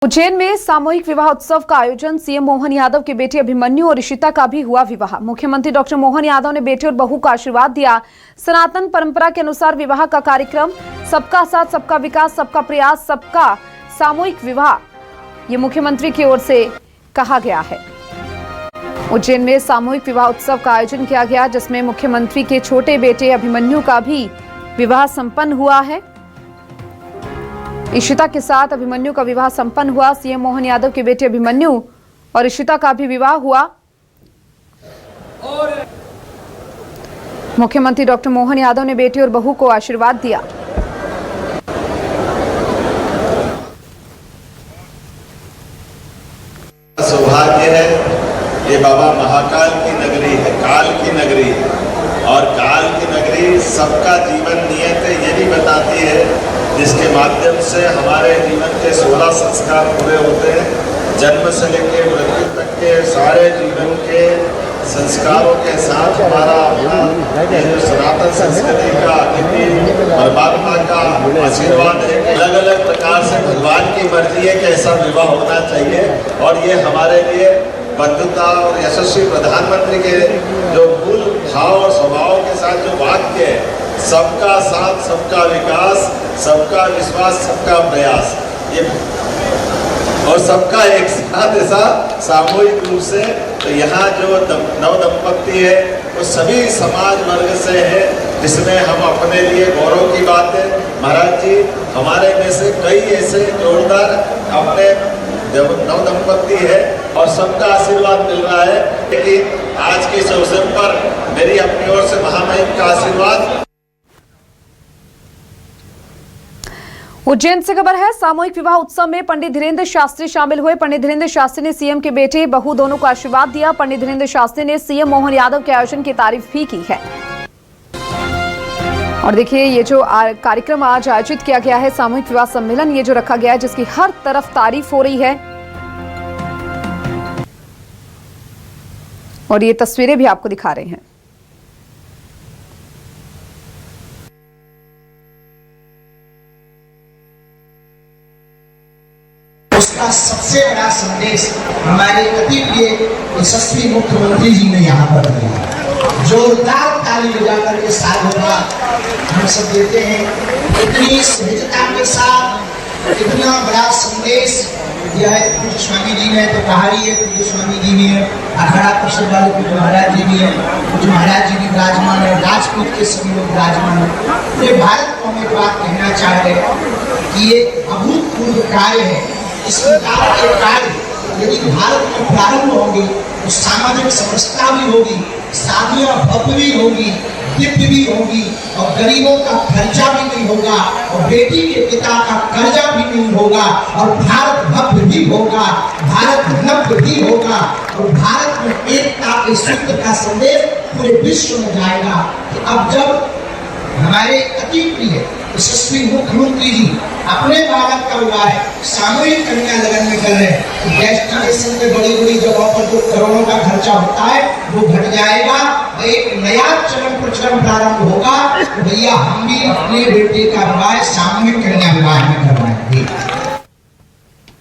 उज्जैन में सामूहिक विवाह उत्सव का आयोजन सीएम मोहन यादव के बेटे अभिमन्यु और ऋषिता का भी हुआ विवाह। मुख्यमंत्री डॉक्टर मोहन यादव ने बेटे और बहू का आशीर्वाद दिया। सनातन परंपरा के अनुसार विवाह का कार्यक्रम सबका साथ, सबका विकास, सबका प्रयास, सबका सामूहिक विवाह, ये मुख्यमंत्री की ओर से कहा गया है। उज्जैन में सामूहिक विवाह उत्सव का आयोजन किया गया, जिसमें मुख्यमंत्री के छोटे बेटे अभिमन्यु का भी विवाह संपन्न हुआ है। ऋषिता के साथ अभिमन्यु का विवाह संपन्न हुआ। सीएम मोहन यादव के बेटे अभिमन्यु और ऋषिता का भी विवाह हुआ। मुख्यमंत्री डॉक्टर मोहन यादव ने बेटे और बहू को आशीर्वाद दिया। सौभाग्य है, ये बाबा महाकाल की नगरी है, काल की नगरी है, और काल की नगरी सबका जीवन नियत है ये भी बताती है, जिसके माध्यम से हमारे जीवन के 16 संस्कार पूरे होते हैं। जन्म से लेकर मृत्यु तक के सारे जीवन के संस्कारों के साथ हमारा अपना जो सनातन संस्कृति का परमात्मा का आशीर्वाद है। अलग अलग प्रकार से भगवान की मर्जी है कि ऐसा विवाह होना चाहिए, और ये हमारे लिए बद्धता और यशस्वी प्रधानमंत्री के जो मूल भाव और स्वभाव के साथ जो वाक्य है, सबका साथ, सबका विकास, सबका विश्वास, सबका प्रयास, ये और सबका एक साथ ऐसा सामूहिक रूप से, तो यहाँ जो नव दंपत्ति है वो सभी समाज वर्ग से है, जिसमें हम अपने लिए गौरव की बात है। महाराज जी, हमारे में से कई ऐसे जोरदार अपने नव दंपत्ति है और सबका आशीर्वाद मिल रहा है। लेकिन आज के इस अवसर पर मेरी अपनी ओर से महामहिम का आशीर्वाद। उज्जैन से खबर है, सामूहिक विवाह उत्सव में पंडित धीरेन्द्र शास्त्री शामिल हुए। पंडित धीरेन्द्र शास्त्री ने सीएम के बेटे बहू दोनों को आशीर्वाद दिया। पंडित धीरेन्द्र शास्त्री ने सीएम मोहन यादव के आयोजन की तारीफ भी की है। और देखिए, ये जो कार्यक्रम आज आयोजित किया गया है, सामूहिक विवाह सम्मेलन, ये जो रखा गया है, जिसकी हर तरफ तारीफ हो रही है। और ये तस्वीरें भी आपको दिखा रहे हैं। उसका सबसे बड़ा संदेश हमारे अति प्रिय यशस्वी मुख्यमंत्री जी ने यहाँ पर दिया। जोरदार ताली बजाकर के साधुता हम सब देते हैं। इतनी सहजता के साथ इतना बड़ा संदेश दिया है पूज्य स्वामी जी ने, तो कहा ही है, पूज्य स्वामी जी भी है, अखाड़ा परिषद वाले पूज्य महाराज जी भी है, पूज्य महाराज जी भी विराजमान है, राजपूत के सभी लोग विराजमान है। पूरे भारत को हम एक बात कहना चाह रहे हैं कि ये अभूतपूर्व कार्य है। इस प्रकार के कार्य यदि भारत में प्रारंभ होंगे तो सामाजिक समरसता भी होगी, शादियां भव्य भी होगी, दिव्य भी होगी, और गरीबों का खर्चा भी नहीं होगा, और बेटी के पिता का कर्जा भी नहीं होगा, और भारत भव्य भी होगा, भारत नव्य भी होगा, और भारत में एकता के सूत्र का संदेश पूरे विश्व में जाएगा। कि अब जब हमारे अति प्रिय यशस्वी मुख्यमंत्री जी अपने बालक का विवाह सामूहिक कन्या लगन में कर रहे हैं, तो डेस्टिनेशन पे बड़ी बड़ी जगहों पर जो करोड़ों का खर्चा होता है वो घट जाएगा। एक नया चरण प्रचलन प्रारंभ होगा। तो भैया, हम भी अपने बेटे का विवाह सामूहिक कन्या विवाह में करवाएंगे।